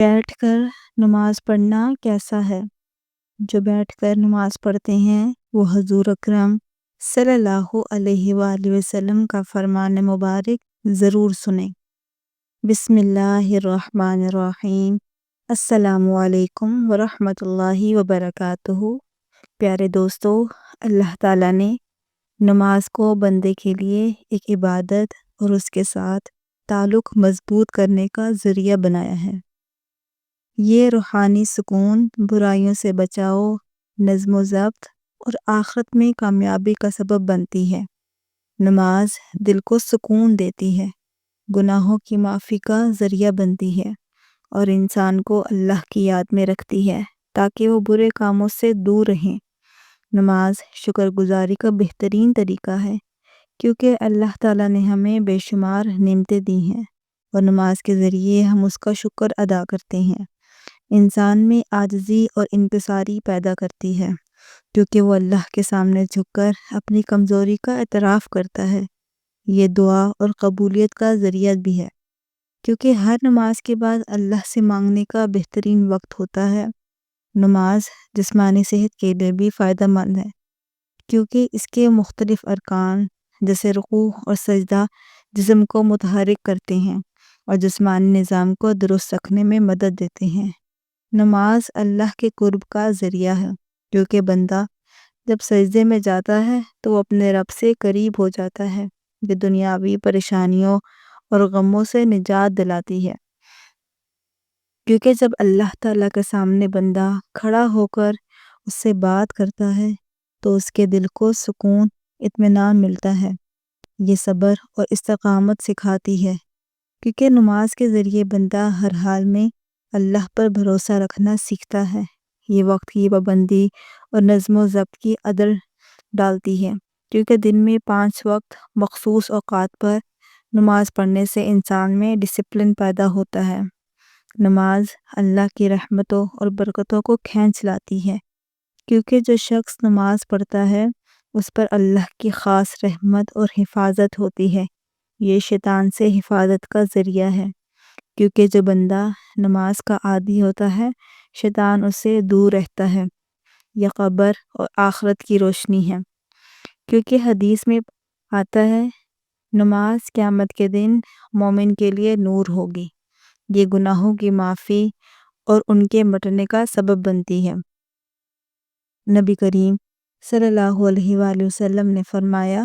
بیٹھ کر نماز پڑھنا کیسا ہے؟ جو بیٹھ کر نماز پڑھتے ہیں وہ حضور اکرم صلی اللہ علیہ وآلہ وسلم کا فرمان مبارک ضرور سنیں۔ بسم اللہ الرحمن الرحیم۔ السلام علیکم ورحمۃ اللہ وبرکاتہ۔ پیارے دوستو، اللہ تعالیٰ نے نماز کو بندے کے لیے ایک عبادت اور اس کے ساتھ تعلق مضبوط کرنے کا ذریعہ بنایا ہے۔ یہ روحانی سکون، برائیوں سے بچاؤ، نظم و ضبط اور آخرت میں کامیابی کا سبب بنتی ہے۔ نماز دل کو سکون دیتی ہے، گناہوں کی معافی کا ذریعہ بنتی ہے اور انسان کو اللہ کی یاد میں رکھتی ہے تاکہ وہ برے کاموں سے دور رہیں۔ نماز شکر گزاری کا بہترین طریقہ ہے کیونکہ اللہ تعالیٰ نے ہمیں بے شمار نعمتیں دی ہیں اور نماز کے ذریعے ہم اس کا شکر ادا کرتے ہیں۔ انسان میں عاجزی اور انکساری پیدا کرتی ہے کیونکہ وہ اللہ کے سامنے جھک کر اپنی کمزوری کا اعتراف کرتا ہے۔ یہ دعا اور قبولیت کا ذریعہ بھی ہے کیونکہ ہر نماز کے بعد اللہ سے مانگنے کا بہترین وقت ہوتا ہے۔ نماز جسمانی صحت کے لیے بھی فائدہ مند ہے کیونکہ اس کے مختلف ارکان جیسے رکوع اور سجدہ جسم کو متحرک کرتے ہیں اور جسمانی نظام کو درست رکھنے میں مدد دیتے ہیں۔ نماز اللہ کے قرب کا ذریعہ ہے کیونکہ بندہ جب سجدے میں جاتا ہے تو وہ اپنے رب سے قریب ہو جاتا ہے۔ یہ دنیاوی پریشانیوں اور غموں سے نجات دلاتی ہے کیونکہ جب اللہ تعالیٰ کے سامنے بندہ کھڑا ہو کر اس سے بات کرتا ہے تو اس کے دل کو سکون، اطمینان ملتا ہے۔ یہ صبر اور استقامت سکھاتی ہے کیونکہ نماز کے ذریعے بندہ ہر حال میں اللہ پر بھروسہ رکھنا سیکھتا ہے۔ یہ وقت کی پابندی اور نظم و ضبط کی عادت ڈالتی ہے کیونکہ دن میں 5 وقت مخصوص اوقات پر نماز پڑھنے سے انسان میں ڈسپلن پیدا ہوتا ہے۔ نماز اللہ کی رحمتوں اور برکتوں کو کھینچ لاتی ہے کیونکہ جو شخص نماز پڑھتا ہے اس پر اللہ کی خاص رحمت اور حفاظت ہوتی ہے۔ یہ شیطان سے حفاظت کا ذریعہ ہے کیونکہ جو بندہ نماز کا عادی ہوتا ہے شیطان اس سے دور رہتا ہے۔ یہ قبر اور آخرت کی روشنی ہے کیونکہ حدیث میں آتا ہے نماز قیامت کے دن مومن کے لیے نور ہوگی۔ یہ گناہوں کی معافی اور ان کے مٹنے کا سبب بنتی ہے۔ نبی کریم صلی اللہ علیہ وآلہ وسلم نے فرمایا،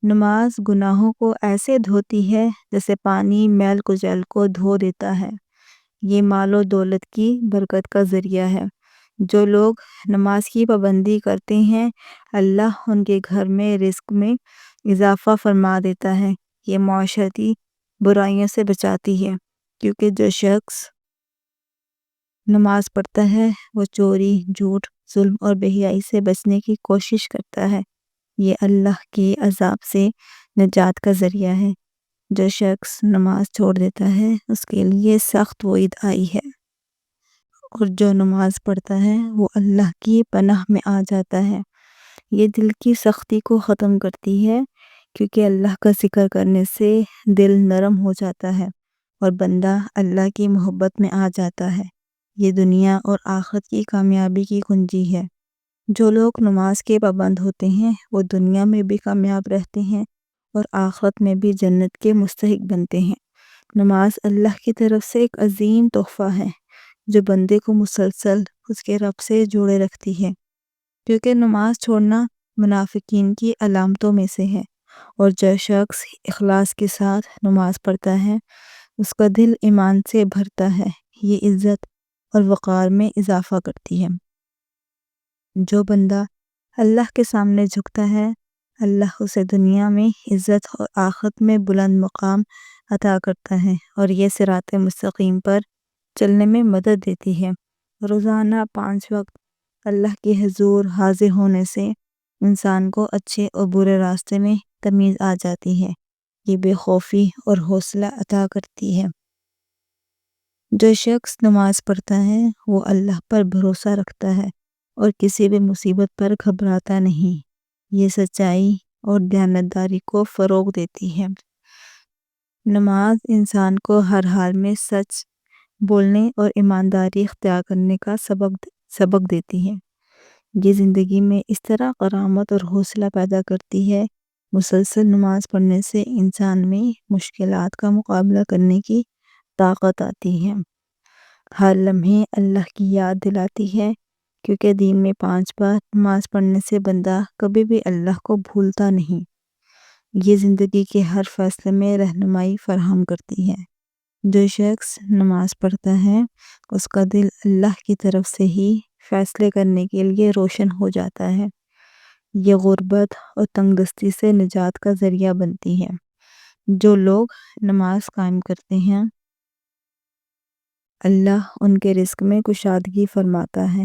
نماز گناہوں کو ایسے دھوتی ہے جیسے پانی میل کچیل کو دھو دیتا ہے۔ یہ مال و دولت کی برکت کا ذریعہ ہے۔ جو لوگ نماز کی پابندی کرتے ہیں اللہ ان کے گھر میں رزق میں اضافہ فرما دیتا ہے۔ یہ معاشرتی برائیوں سے بچاتی ہے کیونکہ جو شخص نماز پڑھتا ہے وہ چوری، جھوٹ، ظلم اور بے حیائی سے بچنے کی کوشش کرتا ہے۔ یہ اللہ کے عذاب سے نجات کا ذریعہ ہے۔ جو شخص نماز چھوڑ دیتا ہے اس کے لیے سخت وعید آئی ہے اور جو نماز پڑھتا ہے وہ اللہ کی پناہ میں آ جاتا ہے۔ یہ دل کی سختی کو ختم کرتی ہے کیونکہ اللہ کا ذکر کرنے سے دل نرم ہو جاتا ہے اور بندہ اللہ کی محبت میں آ جاتا ہے۔ یہ دنیا اور آخرت کی کامیابی کی کنجی ہے۔ جو لوگ نماز کے پابند ہوتے ہیں وہ دنیا میں بھی کامیاب رہتے ہیں اور آخرت میں بھی جنت کے مستحق بنتے ہیں۔ نماز اللہ کی طرف سے ایک عظیم تحفہ ہے جو بندے کو مسلسل اس کے رب سے جوڑے رکھتی ہے کیونکہ نماز چھوڑنا منافقین کی علامتوں میں سے ہے اور جو شخص اخلاص کے ساتھ نماز پڑھتا ہے اس کا دل ایمان سے بھرتا ہے۔ یہ عزت اور وقار میں اضافہ کرتی ہے۔ جو بندہ اللہ کے سامنے جھکتا ہے اللہ اسے دنیا میں عزت اور آخرت میں بلند مقام عطا کرتا ہے اور یہ صراط مستقیم پر چلنے میں مدد دیتی ہے۔ روزانہ 5 وقت اللہ کے حضور حاضر ہونے سے انسان کو اچھے اور برے راستے میں تمیز آ جاتی ہے۔ یہ بے خوفی اور حوصلہ عطا کرتی ہے۔ جو شخص نماز پڑھتا ہے وہ اللہ پر بھروسہ رکھتا ہے اور کسی بھی مصیبت پر گھبراتا نہیں۔ یہ سچائی اور دیانتداری کو فروغ دیتی ہے۔ نماز انسان کو ہر حال میں سچ، بولنے اور ایمانداری اختیار کرنے کا سبق دیتی ہے۔ یہ زندگی میں اس طرح کرامت اور حوصلہ پیدا کرتی ہے۔ مسلسل نماز پڑھنے سے انسان میں مشکلات کا مقابلہ کرنے کی طاقت آتی ہے۔ ہر لمحے اللہ کی یاد دلاتی ہے، کیونکہ دن میں 5 بار نماز پڑھنے سے بندہ کبھی بھی اللہ کو بھولتا نہیں۔ یہ زندگی کے ہر فیصلے میں رہنمائی فراہم کرتی ہے۔ جو شخص نماز پڑھتا ہے اس کا دل اللہ کی طرف سے ہی فیصلے کرنے کے لیے روشن ہو جاتا ہے۔ یہ غربت اور تنگ دستی سے نجات کا ذریعہ بنتی ہے۔ جو لوگ نماز قائم کرتے ہیں اللہ ان کے رزق میں کشادگی فرماتا ہے۔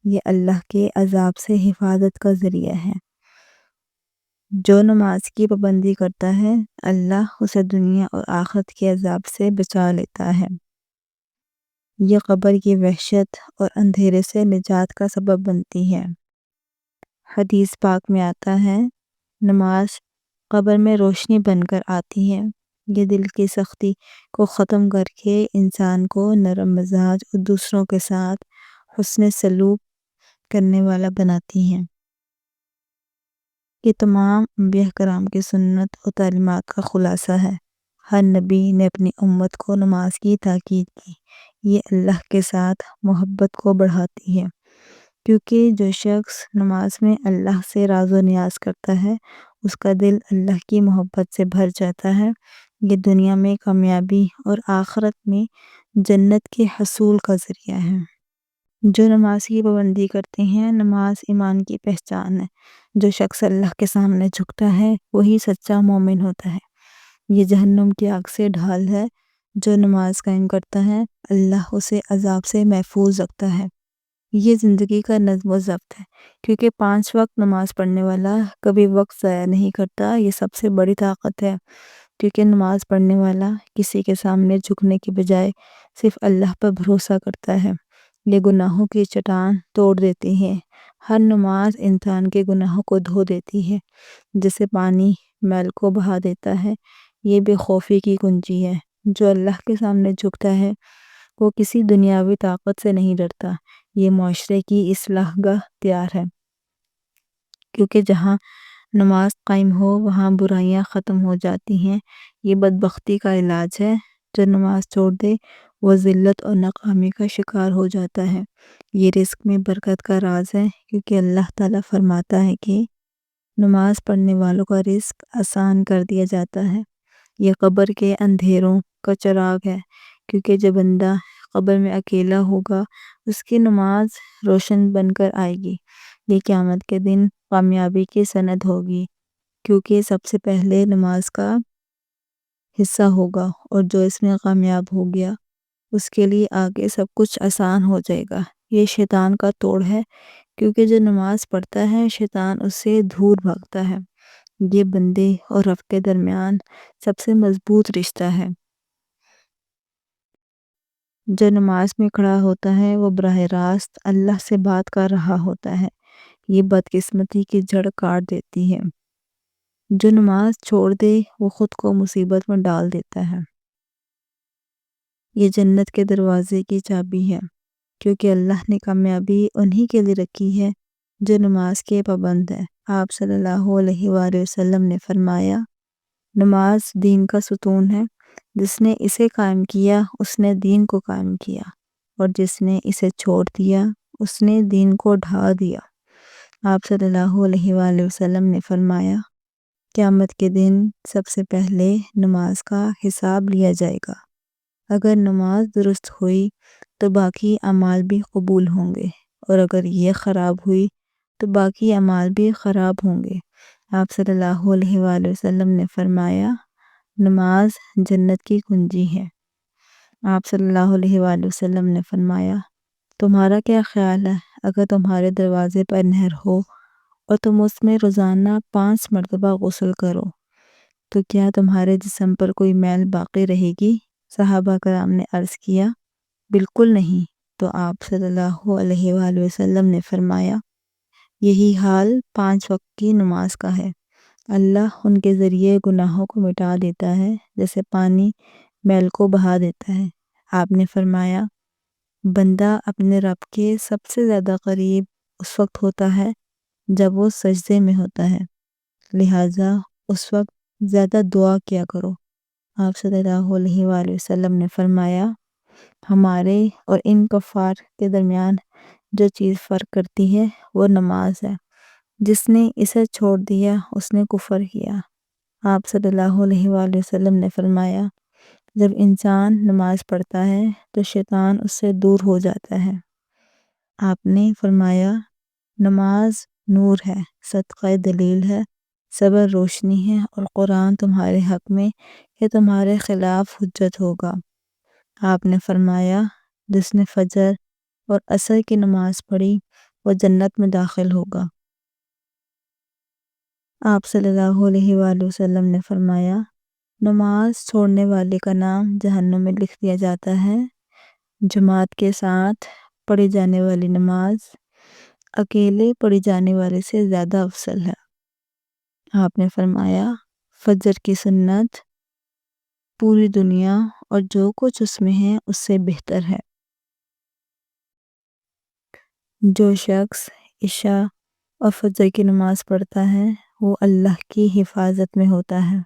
یہ اللہ کے عذاب سے حفاظت کا ذریعہ ہے۔ جو نماز کی پابندی کرتا ہے اللہ اسے دنیا اور آخرت کے عذاب سے بچا لیتا ہے۔ یہ قبر کی وحشت اور اندھیرے سے نجات کا سبب بنتی ہے۔ حدیث پاک میں آتا ہے، نماز قبر میں روشنی بن کر آتی ہے۔ یہ دل کی سختی کو ختم کر کے انسان کو نرم مزاج اور دوسروں کے ساتھ حسن سلوک کرنے والا بناتی ہے۔ یہ تمام انبیاء کرام کی سنت اور تعلیمات کا خلاصہ ہے۔ ہر نبی نے اپنی امت کو نماز کی تاکید کی۔ یہ اللہ کے ساتھ محبت کو بڑھاتی ہے، کیونکہ جو شخص نماز میں اللہ سے راز و نیاز کرتا ہے اس کا دل اللہ کی محبت سے بھر جاتا ہے۔ یہ دنیا میں کامیابی اور آخرت میں جنت کے حصول کا ذریعہ ہے۔ جو نماز کی پابندی کرتے ہیں، نماز ایمان کی پہچان ہے۔ جو شخص اللہ کے سامنے جھکتا ہے وہی سچا مومن ہوتا ہے۔ یہ جہنم کی آگ سے ڈھال ہے۔ جو نماز قائم کرتا ہے اللہ اسے عذاب سے محفوظ رکھتا ہے۔ یہ زندگی کا نظم و ضبط ہے، کیونکہ 5 وقت نماز پڑھنے والا کبھی وقت ضائع نہیں کرتا۔ یہ سب سے بڑی طاقت ہے، کیونکہ نماز پڑھنے والا کسی کے سامنے جھکنے کی بجائے صرف اللہ پر بھروسہ کرتا ہے۔ یہ گناہوں کی چٹان توڑ دیتی ہے۔ ہر نماز انسان کے گناہوں کو دھو دیتی ہے، جیسے پانی میل کو بہا دیتا ہے۔ یہ بے خوفی کی کنجی ہے۔ جو اللہ کے سامنے جھکتا ہے وہ کسی دنیاوی طاقت سے نہیں ڈرتا۔ یہ معاشرے کی اصلاح گاہ تیار ہے، کیونکہ جہاں نماز قائم ہو وہاں برائیاں ختم ہو جاتی ہیں۔ یہ بدبختی کا علاج ہے۔ جو نماز چھوڑ دے وہ ذلت اور ناکامی کا شکار ہو جاتا ہے۔ یہ رزق میں برکت کا راز ہے، کیونکہ اللہ تعالیٰ فرماتا ہے کہ نماز پڑھنے والوں کا رزق آسان کر دیا جاتا ہے۔ یہ قبر کے اندھیروں کا چراغ ہے، کیونکہ جو بندہ قبر میں اکیلا ہوگا اس کی نماز روشن بن کر آئے گی۔ یہ قیامت کے دن کامیابی کی سند ہوگی، کیونکہ سب سے پہلے نماز کا حصہ ہوگا، اور جو اس میں کامیاب ہو گیا اس کے لیے آگے سب کچھ آسان ہو جائے گا۔ یہ شیطان کا توڑ ہے، کیونکہ جو نماز پڑھتا ہے شیطان اس سے دور بھاگتا ہے۔ یہ بندے اور رب کے درمیان سب سے مضبوط رشتہ ہے۔ جو نماز میں کھڑا ہوتا ہے وہ براہ راست اللہ سے بات کر رہا ہوتا ہے۔ یہ بدقسمتی کی جڑ کاٹ دیتی ہے۔ جو نماز چھوڑ دے وہ خود کو مصیبت میں ڈال دیتا ہے۔ یہ جنت کے دروازے کی چابی ہے، کیونکہ اللہ نے کامیابی انہی کے لیے رکھی ہے جو نماز کے پابند ہے۔ آپ صلی اللہ علیہ وآلہ وسلم نے فرمایا، نماز دین کا ستون ہے۔ جس نے اسے قائم کیا اس نے دین کو قائم کیا، اور جس نے اسے چھوڑ دیا اس نے دین کو ڈھا دیا۔ آپ صلی اللہ علیہ وآلہ وسلم نے فرمایا، قیامت کے دن سب سے پہلے نماز کا حساب لیا جائے گا۔ اگر نماز درست ہوئی تو باقی اعمال بھی قبول ہوں گے، اور اگر یہ خراب ہوئی تو باقی اعمال بھی خراب ہوں گے۔ آپ صلی اللہ علیہ وآلہ وسلم نے فرمایا، نماز جنت کی کنجی ہے۔ آپ صلی اللہ علیہ وآلہ وسلم نے فرمایا، تمہارا کیا خیال ہے اگر تمہارے دروازے پر نہر ہو اور تم اس میں روزانہ 5 مرتبہ غسل کرو تو کیا تمہارے جسم پر کوئی میل باقی رہے گی؟ صحابہ کرام نے عرض کیا، بالکل نہیں۔ تو آپ صلی اللہ علیہ وآلہ وسلم نے فرمایا، یہی حال 5 وقت کی نماز کا ہے۔ اللہ ان کے ذریعے گناہوں کو مٹا دیتا ہے، جیسے پانی میل کو بہا دیتا ہے۔ آپ نے فرمایا بندہ اپنے رب کے سب سے زیادہ قریب اس وقت ہوتا ہے جب وہ سجدے میں ہوتا ہے، لہٰذا اس وقت زیادہ دعا کیا کرو۔ آپ صلی اللہ علیہ وآلہ وسلم نے فرمایا ہمارے اور ان کفار کے درمیان جو چیز فرق کرتی ہے وہ نماز ہے، جس نے اسے چھوڑ دیا اس نے کفر کیا۔ آپ صلی اللہ علیہ وآلہ وسلم نے فرمایا جب انسان نماز پڑھتا ہے تو شیطان اس سے دور ہو جاتا ہے۔ آپ نے فرمایا نماز نور ہے، صدقہ دلیل ہے، صبر روشنی ہے، اور قرآن تمہارے حق میں یا تمہارے خلاف حجت ہوگا۔ آپ نے فرمایا جس نے فجر اور عصر کی نماز پڑھی وہ جنت میں داخل ہوگا۔ آپ صلی اللہ علیہ وآلہ وسلم نے فرمایا نماز چھوڑنے والے کا نام جہنم میں لکھ دیا جاتا ہے۔ جماعت کے ساتھ پڑھی جانے والی نماز اکیلے پڑھی جانے والے سے زیادہ افضل ہے۔ آپ نے فرمایا فجر کی سنت پوری دنیا اور جو کچھ اس میں ہے اس سے بہتر ہے۔ جو شخص عشاء اور فجر کی نماز پڑھتا ہے وہ اللہ کی حفاظت میں ہوتا ہے۔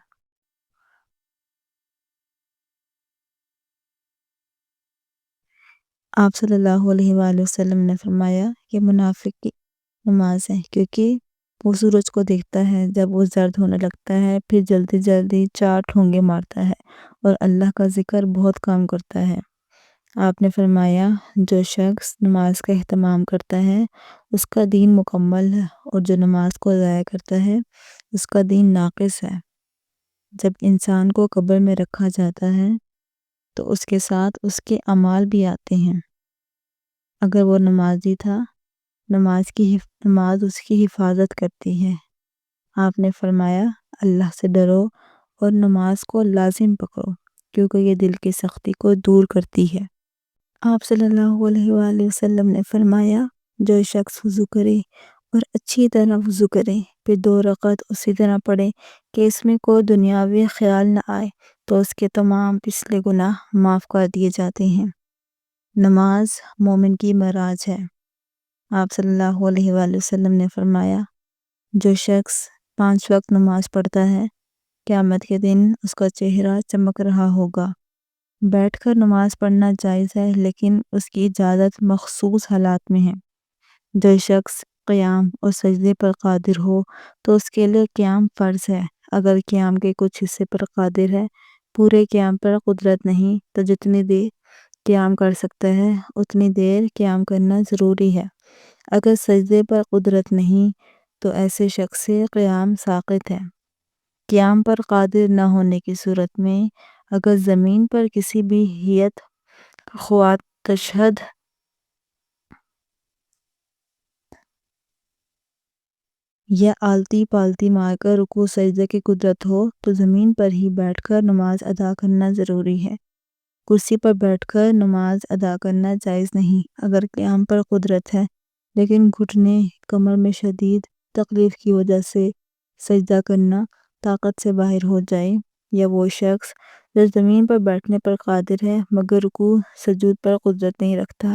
آپ صلی اللہ علیہ وآلہ وسلم نے فرمایا کہ منافق کی نماز ہے کیونکہ وہ سورج کو دیکھتا ہے جب وہ زرد ہونے لگتا ہے، پھر جلدی جلدی 4 ٹھونگے مارتا ہے اور اللہ کا ذکر بہت کام کرتا ہے۔ آپ نے فرمایا جو شخص نماز کا اہتمام کرتا ہے اس کا دین مکمل ہے، اور جو نماز کو ضائع کرتا ہے اس کا دین ناقص ہے۔ جب انسان کو قبر میں رکھا جاتا ہے تو اس کے ساتھ اس کے اعمال بھی آتے ہیں۔ اگر وہ نمازی تھا نماز اس کی حفاظت کرتی ہے۔ آپ نے فرمایا اللہ سے ڈرو اور نماز کو لازم پکڑو کیونکہ یہ دل کی سختی کو دور کرتی ہے۔ آپ صلی اللہ علیہ وآلہ وسلم نے فرمایا جو شخص وضو کرے اور اچھی طرح وضو کرے پھر 2 رکعت اسی طرح پڑھے کہ اس میں کوئی دنیاوی خیال نہ آئے تو اس کے تمام پچھلے گناہ معاف کر دیے جاتے ہیں۔ نماز مومن کی معراج ہے۔ آپ صلی اللہ علیہ وآلہ وسلم نے فرمایا جو شخص 5 وقت نماز پڑھتا ہے قیامت کے دن اس کا چہرہ چمک رہا ہوگا۔ بیٹھ کر نماز پڑھنا جائز ہے لیکن اس کی اجازت مخصوص حالات میں ہے۔ جو شخص قیام اور سجدے پر قادر ہو تو اس کے لیے قیام فرض ہے۔ اگر قیام کے کچھ حصے پر قادر ہے، پورے قیام پر قدرت نہیں تو جتنی دیر قیام کر سکتا ہے اتنی دیر قیام کرنا ضروری ہے۔ اگر سجدے پر قدرت نہیں تو ایسے شخص سے قیام ساقط ہے۔ قیام پر قادر نہ ہونے کی صورت میں اگر زمین پر کسی بھی ہیئت خواہ تشہد یا آلتی پالتی مار کر رکوع سجدے کی قدرت ہو تو زمین پر ہی بیٹھ کر نماز ادا کرنا ضروری ہے۔ کرسی پر بیٹھ کر نماز ادا کرنا جائز نہیں۔ اگر قیام پر قدرت ہے لیکن گھٹنے کمر میں شدید تکلیف کی وجہ سے سجدہ کرنا طاقت سے باہر ہو جائے، یا وہ شخص جو زمین پر بیٹھنے پر قادر ہے مگر رکوع سجود پر قدرت نہیں رکھتا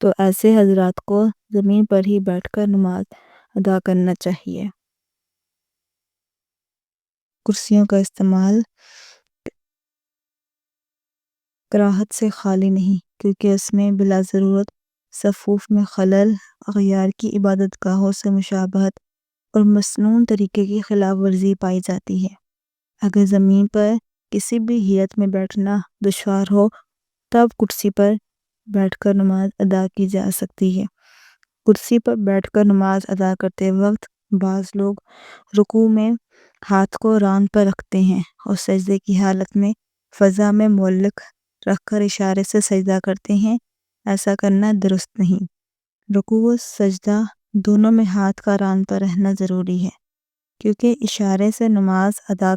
تو ایسے حضرات کو زمین پر ہی بیٹھ کر نماز ادا کرنا چاہیے۔ کرسیوں کا استعمال کراہت سے خالی نہیں کیونکہ اس میں بلا ضرورت صفوف میں خلل، اغیار کی عبادت گاہوں سے مشابہت اور مسنون طریقے کی خلاف ورزی پائی جاتی ہے۔ اگر زمین پر کسی بھی ہیئت میں بیٹھنا دشوار ہو تب کرسی پر بیٹھ کر نماز ادا کی جا سکتی ہے۔ کرسی پر بیٹھ کر نماز ادا کرتے وقت بعض لوگ رکوع میں ہاتھ کو ران پر رکھتے ہیں اور سجدے کی حالت میں فضا میں معلق رکھ کر اشارے سے سجدہ کرتے ہیں۔ ایسا کرنا درست نہیں۔ رکوع و سجدہ دونوں میں ہاتھ کا ران پر رہنا ضروری ہے کیونکہ اشارے سے نماز ادا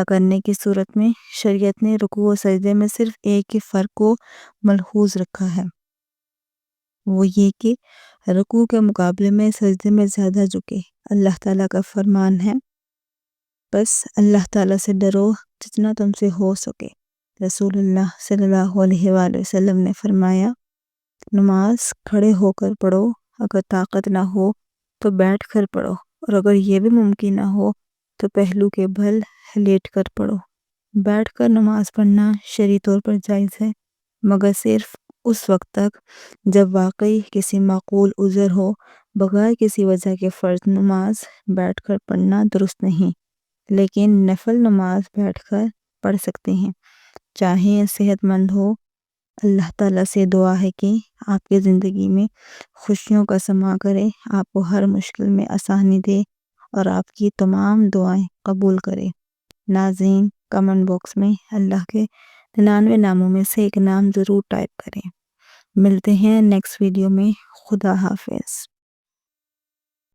کرنے کی صورت میں شریعت نے رکوع و سجدے میں صرف ایک ہی فرق کو ملحوظ رکھا ہے، وہ یہ کہ رکوع کے مقابلے میں سجدے میں زیادہ جھکے۔ اللہ تعالیٰ کا فرمان ہے بس اللہ تعالیٰ سے ڈرو جتنا تم سے ہو سکے، رسول اللہ صلی اللہ علیہ وآلہ وسلم نے فرمایا، نماز کھڑے ہو کر پڑھو، اگر طاقت نہ ہو تو بیٹھ کر پڑھو، اور اگر یہ بھی ممکن نہ ہو تو پہلو کے بل لیٹ کر پڑھو۔ بیٹھ کر نماز پڑھنا شرعی طور پر جائز ہے، مگر صرف اس وقت تک جب واقعی کسی معقول عذر ہو۔ بغیر کسی وجہ کے فرض نماز بیٹھ کر پڑھنا درست نہیں، لیکن نفل نماز بیٹھ کر پڑھ سکتے ہیں، چاہے صحت مند ہو۔ اللہ تعالیٰ سے دعا ہے کہ آپ کی زندگی میں خوشیوں کا سماں کرے، آپ کو ہر مشکل میں آسانی دے اور آپ کی تمام دعائیں قبول کرے۔ ناظرین، کمنٹ باکس میں اللہ کے 99 ناموں میں سے ایک نام ضرور ٹائپ کریں۔ ملتے ہیں نیکسٹ ویڈیو میں۔ خدا حافظ۔